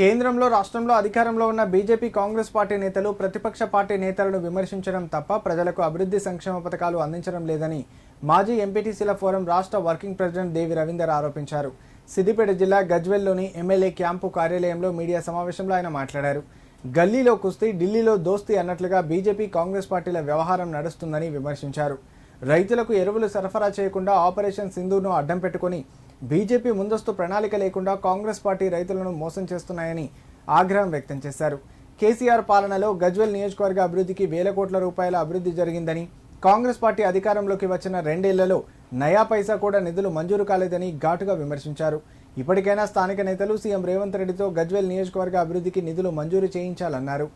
కేంద్రంలో రాష్ట్రంలో అధికారంలో ఉన్న బీజేపీ కాంగ్రెస్ పార్టీ నేతలు ప్రతిపక్ష పార్టీ నేతలను విమర్శించడం తప్ప ప్రజలకు అభివృద్ధి సంక్షేమ పథకాలు అందించడం లేదని మాజీ ఎంపీటీసీల ఫోరం రాష్ట్ర వర్కింగ్ ప్రెసిడెంట్ దేవి రవీందర్ ఆరోపించారు. సిద్దిపేట జిల్లా గజ్వేల్లోని ఎమ్మెల్యే క్యాంపు కార్యాలయంలో మీడియా సమావేశంలో ఆయన మాట్లాడారు. గల్లీలో కుస్తీ ఢిల్లీలో దోస్తీ అన్నట్లుగా బీజేపీ కాంగ్రెస్ పార్టీల వ్యవహారం నడుస్తుందని విమర్శించారు. రైతులకు ఎరువులు సరఫరా చేయకుండా ఆపరేషన్ సింధూర్ను అడ్డం పెట్టుకుని బీజేపీ ముందస్తు ప్రణాళిక లేకుండా కాంగ్రెస్ పార్టీ రైతులను మోసం చేస్తున్నాయని ఆగ్రహం వ్యక్తం చేశారు. కేసీఆర్ పాలనలో గజ్వేల్ నియోజకవర్గ అభివృద్ధికి వేల కోట్ల రూపాయల అభివృద్ధి జరిగిందని, కాంగ్రెస్ పార్టీ అధికారంలోకి వచ్చిన 2 ఏళ్లలో నయా పైసా కూడా నిధులు మంజూరు కాలేదని ఘాటుగా విమర్శించారు. ఇప్పటికైనా స్థానిక నేతలు సీఎం రేవంత్ రెడ్డితో గజ్వేల్ నియోజకవర్గ అభివృద్ధికి నిధులు మంజూరు చేయించాలన్నారు.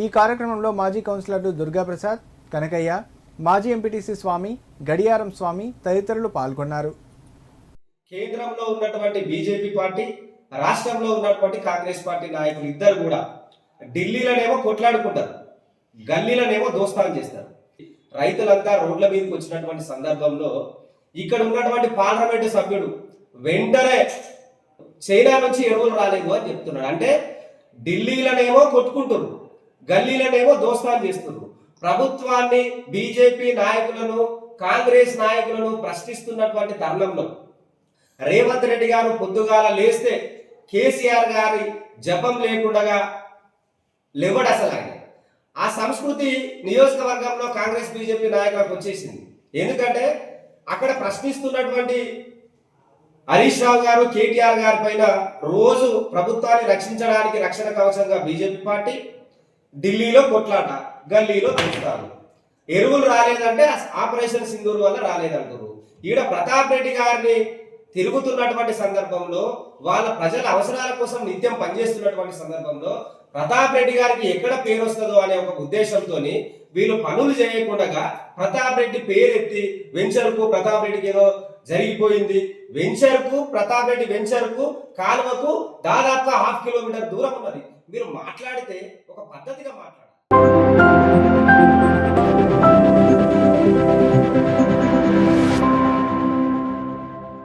ఈ కార్యక్రమంలో మాజీ కౌన్సిలర్లు దుర్గాప్రసాద్, కనకయ్య, మాజీ ఎంపీటీసీ స్వామి, గడియారం స్వామి తదితరులు పాల్గొన్నారు. కేంద్రంలో ఉన్నటువంటి బీజేపీ పార్టీ, రాష్ట్రంలో ఉన్నటువంటి కాంగ్రెస్ పార్టీ నాయకులు ఇద్దరు కూడా ఢిల్లీలోనేమో కొట్లాడుకుంటారు, గల్లీలోనేమో దోస్తాలు చేస్తారు. రైతులంతా రోడ్ల మీదకి వచ్చినటువంటి సందర్భంలో ఇక్కడ ఉన్నటువంటి పార్లమెంటు సభ్యుడు వెంటనే చైనా నుంచి ఎరువులు రాలేదు అని చెప్తున్నాడు. అంటే ఢిల్లీలోనేమో కొట్టుకుంటారు, గల్లీలోనేమో దోస్తాలు చేస్తున్నారు. ప్రభుత్వాన్ని, బీజేపీ నాయకులను, కాంగ్రెస్ నాయకులను ప్రశ్నిస్తున్నటువంటి తరుణంలో రేవంత్ రెడ్డి గారు పొద్దుగాల లేస్తే కేసీఆర్ గారి జపం లేకుండా లేవడు. అసలు ఆయన ఆ సంస్కృతి నియోజకవర్గంలో కాంగ్రెస్ బీజేపీ నాయకులకు వచ్చేసింది. ఎందుకంటే అక్కడ ప్రశ్నిస్తున్నటువంటి హరీష్ రావు గారు, కేటీఆర్ గారి పైన రోజు ప్రభుత్వాన్ని రక్షించడానికి రక్షణ కవచంగా బీజేపీ పార్టీ, ఢిల్లీలో కొట్లాట, గల్లీలో చూస్తారు. ఎరువులు రాలేదంటే ఆపరేషన్ సింధూర్ వల్ల రాలేదంటారు. ఈడ ప్రతాప్ రెడ్డి గారిని తిరుగుతున్నటువంటి సందర్భంలో, వాళ్ళ ప్రజల అవసరాల కోసం నిత్యం పనిచేస్తున్నటువంటి సందర్భంలో ప్రతాప్ రెడ్డి గారికి ఎక్కడ పేరు వస్తుందో అనే ఒక ఉద్దేశంతో వీళ్ళు పనులు చేయకుండా ప్రతాప్ రెడ్డి పేరెత్తి వెంచర్కు, ప్రతాప్ రెడ్డికి ఏదో జరిగిపోయింది, వెంచర్కు, ప్రతాప్ రెడ్డి వెంచర్కు, కాలువకు దాదాపుగా 1/2 కిలోమీటర్ దూరం ఉన్నది. మీరు మాట్లాడితే ఒక పద్ధతిగా మాట్లాడాలి.